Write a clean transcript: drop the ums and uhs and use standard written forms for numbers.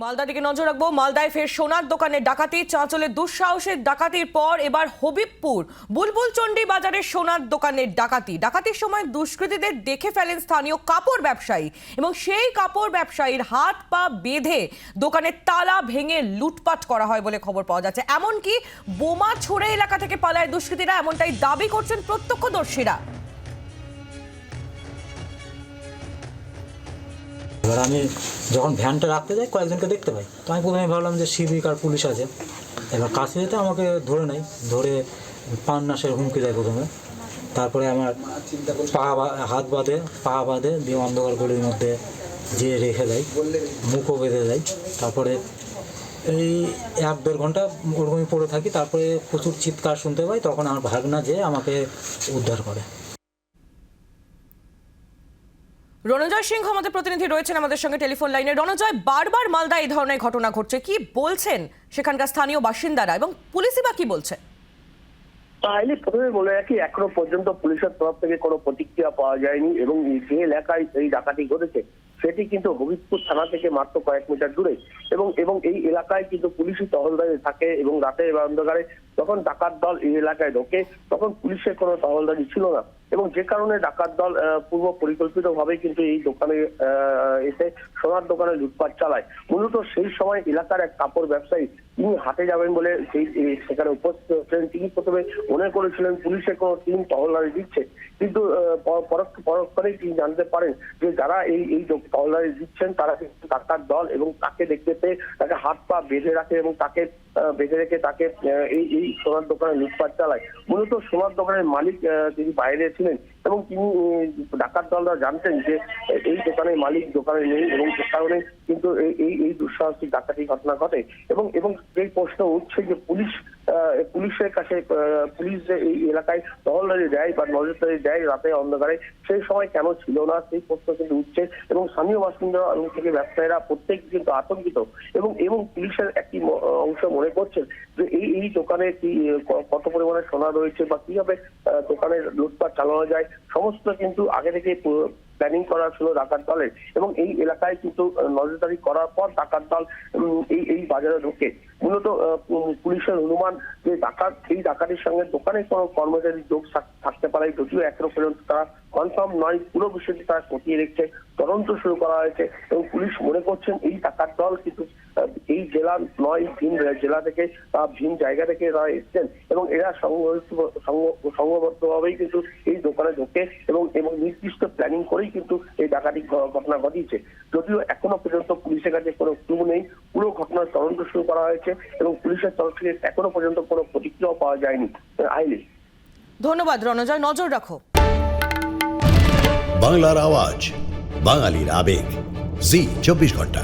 মালদা দিকে নজর রাখবো। মালদায় ফের সোনার দোকানে ডাকাতি, চাঁচলের দুঃসাহসের ডাকাতির পর এবার হবিবপুর বুলবুলচন্ডী বাজারের সোনার দোকানের ডাকাতির সময় দুষ্কৃতীদের দেখে ফেলেন স্থানীয় কাপড় ব্যবসায়ী এবং সেই কাপড় ব্যবসায়ীর হাত পা বেঁধে দোকানের তালা ভেঙে লুটপাট করা হয় বলে খবর পাওয়া যাচ্ছে। এমনকি বোমা ছুড়ে এলাকা থেকে পালায় দুষ্কৃতীরা, এমনটাই দাবি করছেন প্রত্যক্ষদর্শীরা। এবার আমি যখন ভ্যানটা রাখতে যাই কয়েকজনকে দেখতে পাই, তো আমি প্রথমে ভাবলাম যে সিভিক আর পুলিশ আছে। এবার কাছে যেতে আমাকে ধরে প্রাণনাশের হুমকি দেয় প্রথমে। তারপরে আমার পা বাঁধে দিয়ে অন্ধকার গলির মধ্যে যে রেখে দেয়, মুখও বেঁধে দেয়। তারপরে এই 1-1.5 ঘন্টা ওরকমই পড়ে থাকি। তারপরে প্রচুর চিৎকার শুনতে পাই, তখন আমার ভাগনা যেয়ে আমাকে উদ্ধার করে। রণজয় সিংহ আমাদের প্রতিনিধি রয়েছেন আমাদের সঙ্গে টেলিফোন লাইনে। রণজয়, বারবার মালদা এই ধরনের ঘটনা ঘটছে, কি বলছেন সেখানকার স্থানীয় বাসিন্দারা এবং পুলিশই বা কি বলছে? তাহলে প্রথমে বলে রাখি, এখনো পর্যন্ত পুলিশের তরফ থেকে কোনো প্রতিক্রিয়া পাওয়া যায়নি এবং যে এলাকায় এই ডাকাতি ঘটেছে সেটি কিন্তু হবিবপুর থানা থেকে মাত্র কয়েক মিটার দূরে এবং এই এলাকায় কিন্তু পুলিশই টহলদারি থাকে এবং রাতে বা অন্ধকারে যখন ডাকাত দল এই এলাকায় ঢোকে তখন পুলিশের কোনো টহলদারি ছিল না এবং যে কারণে ডাকাত দল পূর্ব পরিকল্পিত ভাবে কিন্তু এই দোকানে এসে সোনার দোকানে লুটপাট চালায়। মূলত সেই সময় এলাকার এক কাপড় ব্যবসায়ী তিনি হাটে যাবেন বলে সেখানে উপস্থিত হচ্ছেন। তিনি প্রথমে মনে করেছিলেন পুলিশের কোনো টিম টহলদারি দিচ্ছে, কিন্তু পরক্ষণেই তিনি জানতে পারেন যে যারা এই টহলদারি দিচ্ছেন তারা কিন্তু ডাকাত দল এবং তাকে দেখতে পেয়ে তাকে হাত পা বেঁধে রাখে এবং তাকে বেঁধে রেখে তাকে এই সোনার দোকানে লুটপাট চালায়। মূলত সোনার দোকানের মালিক তিনি বাইরে ছিলেন এবং তিনি ডাকাত দলরা জানতেন যে এই দোকানের মালিক দোকানে নেই এবং সে কারণে কিন্তু এই দুঃসাহসিক ডাকাতি ঘটনা ঘটে এবং এই প্রশ্ন উঠছে যে পুলিশের কাছে পুলিশ যে এই এলাকায় টহলদারি দেয় বা নজরদারি দেয় রাতে অন্ধকারে, সেই সময় কেন ছিল না সেই প্রশ্ন কিন্তু উঠছে এবং স্থানীয় বাসিন্দা এবং থেকে ব্যবসায়ীরা প্রত্যেক কিন্তু আতঙ্কিত এবং পুলিশের একটি অংশ মনে করছেন যে এই দোকানে কি কত পরিমাণে সোনা রয়েছে বা কিভাবে দোকানের লুটপাট চালানো যায় সমস্ত কিন্তু আগে থেকে প্ল্যানিং করা ছিল ডাকাত দলের এবং এই এলাকায় কিন্তু নজরদারি করার পর ডাকাত দল এই বাজারে ঢোকে। মূলত পুলিশের অনুমান যে এই ডাকাতির সঙ্গে দোকানে কোনো কর্মচারী যোগ থাকতে পারে, যদিও এখনো পর্যন্ত তারা কনফার্ম নয়। পুরো বিষয়টি তারা খতিয়ে দেখছে, তদন্ত শুরু করা হয়েছে এবং পুলিশ মনে করছেন এই ডাকাত দল কিন্তু এই জেলা নয়, ভিন জেলা থেকে বা ভিন জায়গা থেকে তারা এসছেন এবং এরা সংঘবদ্ধভাবেই কিন্তু এই দোকানে ঢোকে এবং নির্দিষ্ট প্ল্যানিং করেই কিন্তু এই ডাকাতি ঘটনা ঘটিয়েছে। যদিও এখনো পর্যন্ত পুলিশের কাছে কোনো ক্লু নেই, পুরো ঘটনার তদন্ত শুরু করা হয়েছে এবং পুলিশের তরফ থেকে এখনো পর্যন্ত কোনো প্রতিক্রিয়াও পাওয়া যায়নি। আইলি, ধন্যবাদ রণজয়, নজর রাখো। বাংলার আওয়াজ, বাঙালির আবেগ, জি 24 ঘন্টা।